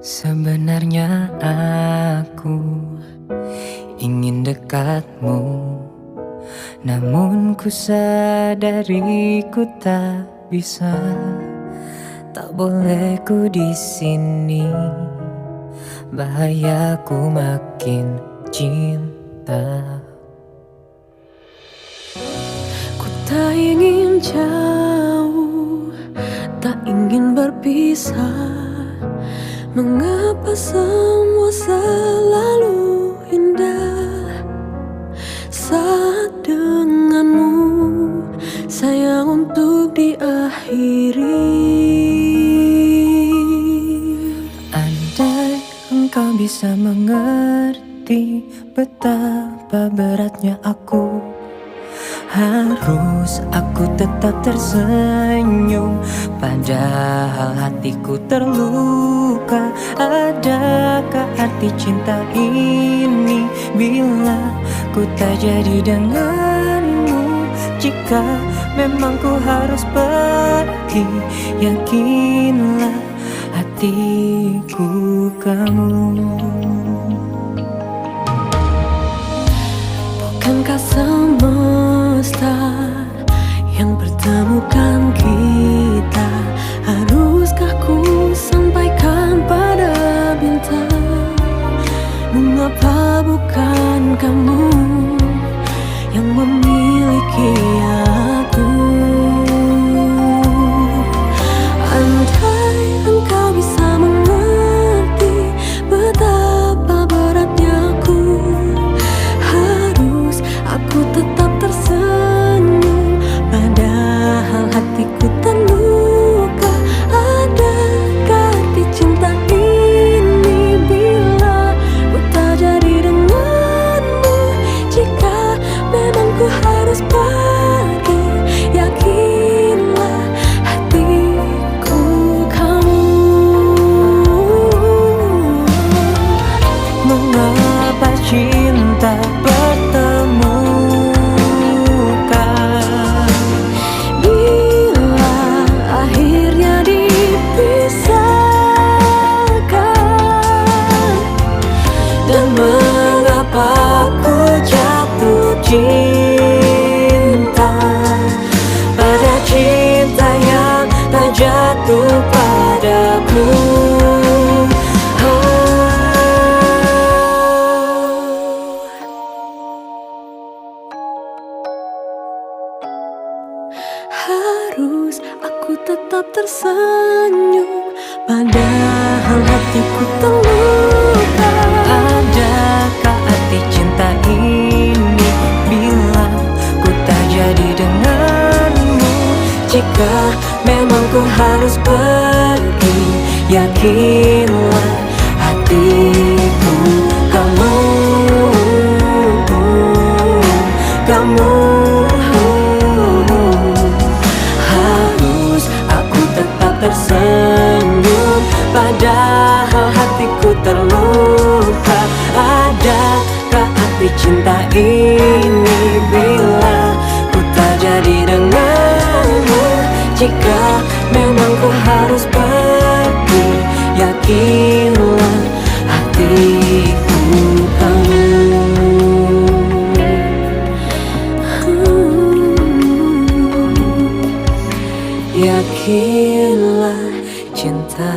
Sebenarnya aku ingin dekatmu, namun ku sadari ku tak bisa. Tak boleh ku di sini, bahaya ku makin cinta. Ku tak ingin jauh, tak ingin berpisah. Mengapa semua selalu indah saat denganmu, sayang, untuk diakhiri. Andai engkau bisa mengerti betapa beratnya aku, harus aku tetap tersenyum padahal hatiku terluka. Adakah arti cinta ini bila ku tak jadi denganmu? Jika memang ku harus pergi, yakinlah hatiku kamu. Bukankah semesta yang pertemukan kita? Haruskah ku sampaikan pada bintang? Mengapa bukan kamu yang memiliki aku? Andai engkau bisa mengerti betapa beratnya aku, harus aku tetap tersenyum padahal hatiku terluka. Adakah arti cinta ini bila ku tak jadi denganmu? Jika memang ku harus pergi, yakinlah hatiku kamu. Mengapa cinta pertemukan Bila akhirnya dipisahkan, dan mengapa ku jatuh cinta pada cinta yang tak jatuh padaku? harus aku tetap tersenyum padahal hatiku terluka. Adakah arti cinta ini bila ku tak jadi denganmu? Jika memang ku harus pergi, yakinlah hatiku kamu. Harus aku tetap tersenyum padahal hatiku terluka. Adakah arti cinta ini bila ku tak jadi denganmu? Jika memang ku harus pergi, yakinlah hatiku kamu. Yakinlah cinta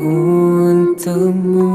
untukmu.